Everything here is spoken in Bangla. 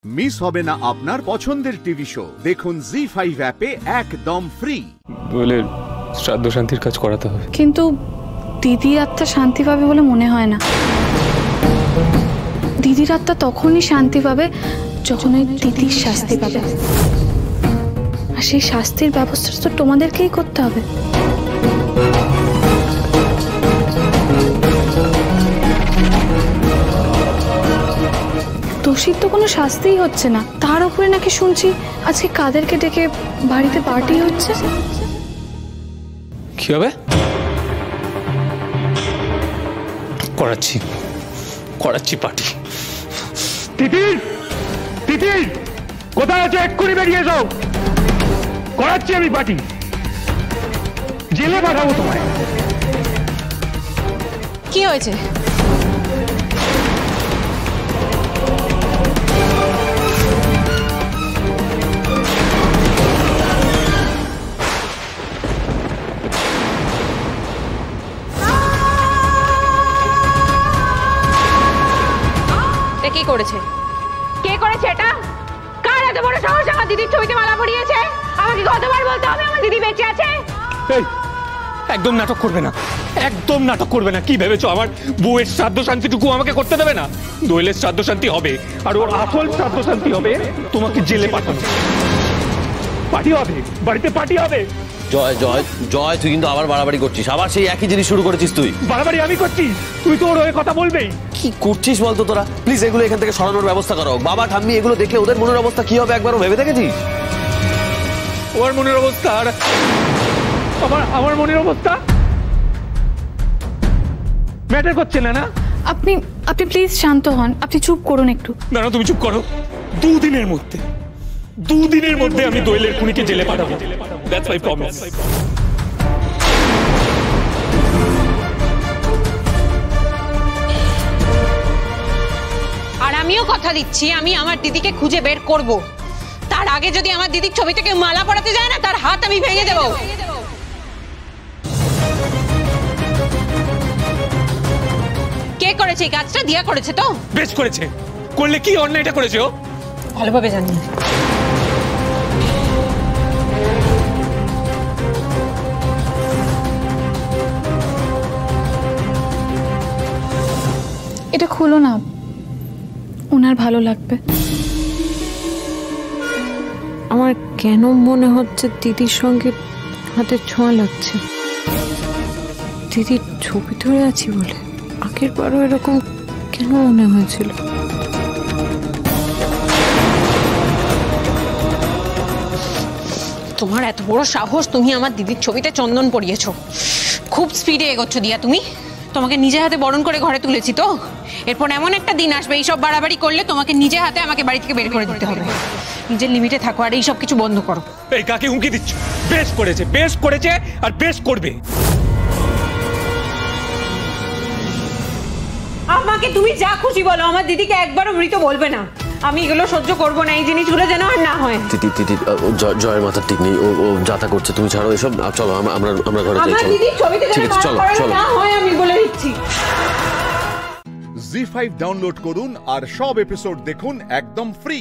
মিস হবে না আপনার পছন্দের টিভি শো। দেখুন জি5 অ্যাপে একদম ফ্রি। বলে শ্রাদ্ধ শান্তির কাজ করাতে হবে, কিন্তু দিদির আত্মা শান্তি পাবে বলে মনে হয় না। দিদির আত্মা তখনই শান্তি পাবে যখন ওই দিদির শাস্তি পাবে, আর সেই শাস্তির ব্যবস্থা তো তোমাদেরকেই করতে হবে। দোষীর তো কোনো শাস্তিই হচ্ছে না, তার উপরে নাকি শুনছি আজকে কাদেরকে ডেকে বাড়িতে পার্টি হচ্ছে। কি হবে? করাচ্ছি পার্টি। তিতির, তিতির কোথায় আছো? এক্ষুনি বেরিয়ে যাও, করাচ্ছি আমি পার্টি। জেলে পাঠাবো তোমায়। কি হয়েছে? কে করেছে? কে করেছে এটা? কার এত বড় সাহস আমার দিদির ছবিতে মালা পরিয়েছে? আমাকে কতবার বলতে হবে আমার দিদি বেঁচে আছে? এই একদম নাটক করবে না, একদম নাটক করবে না। কি ভেবেছো আমার বউয়ের শ্রাদ্ধ শান্তিটুকু আমাকে করতে দেবে না? দোয়েলের শ্রাদ্ধ শান্তি হবে, আর ওর আসল শ্রাদ্ধ শান্তি হবে তোমাকে জেলে পাঠানো। পার্টি হবে, বাড়িতে পার্টি হবে। জয় জয় জয়, তুই কিন্তু আবার বাড়াবাড়ি করছিস, আবার সেই একই জিনিস শুরু করেছিস তুই। বাড়াবাড়ি আমি করছি, তুই তো ওর হয়ে কথা বলবেই। কি করছিস বলতো তোরা? প্লিজ এগুলো এখান থেকে সরানোর ব্যবস্থা করো। বাবা ঠাম্মি এগুলো দেখলে ওদের মনের অবস্থা কি হবে একবারও ভেবে দেখেছিস? ওর মনের অবস্থা আর আমার মনের অবস্থা ম্যাটার করছে না। আপনি প্লিজ শান্ত হন, আপনি চুপ করুন একটু। না না, তুমি চুপ করো। দুদিনের মধ্যে আমি দোয়েলের খুনিকে জেলে পাঠাবো। That's my promise. আর আমিও কথা দিচ্ছি, আমি আমার দিদিকে খুঁজে বের করব। তার আগে যদি আমার দিদির ছবি থেকে মালা পরাতে যায় না, তার হাত আমি ভেঙে দেব। কে করেছে এই কাজটা? দিয়া করেছে তো? বেশ করেছে। করলে কি অন্যায়টা করেছে ও? ভালোভাবে জানি। এটা খুলো না, ওনার ভালো লাগবে। আমার কেন মনে হচ্ছে দিদির সঙ্গে হাতের ছোঁয়া লাগছে। দিদির ছবি ধরে আছি বলে আগের বারও এরকম কেন মনে হয়েছিল? তোমার এত বড় সাহস, তুমি আমার দিদির ছবিতে চন্দন পরিয়েছো। খুব স্পিডে এগোচ্ছ দিয়া তুমি। তোমাকে নিজে হাতে বরণ করে ঘরে তুলেছি তো, এরপর এমন একটা দিন আসবে এইসব বাড়াবাড়ি করলে তোমাকে নিজে হাতে আমাকে বাড়ি থেকে বের করে দিতে হবে। নিজের লিমিটে থাকো আর এইসব কিছু বন্ধ করো। এই কাকে হুমকি দিচ্ছ? বেশ করেছে আর বেশ করবে। আমাকে তুমি যা খুশি বলো, আমার দিদিকে একবারও মৃত বলবে না। আমি এগুলো সহ্য করবো না, এই জিনিসগুলো যেন আর না হয়। জয়ের মাথার ঠিক নেই, ও যাতা করছে। তুমি ছাড়ো এসব, চলো আমরা ঘরে যাই। আমার দিদির ছবিতে যেন মালা না হয় আমি বলে দিচ্ছি। জি5 ডাউনলোড করুন আর সব এপিসোড দেখুন একদম ফ্রি।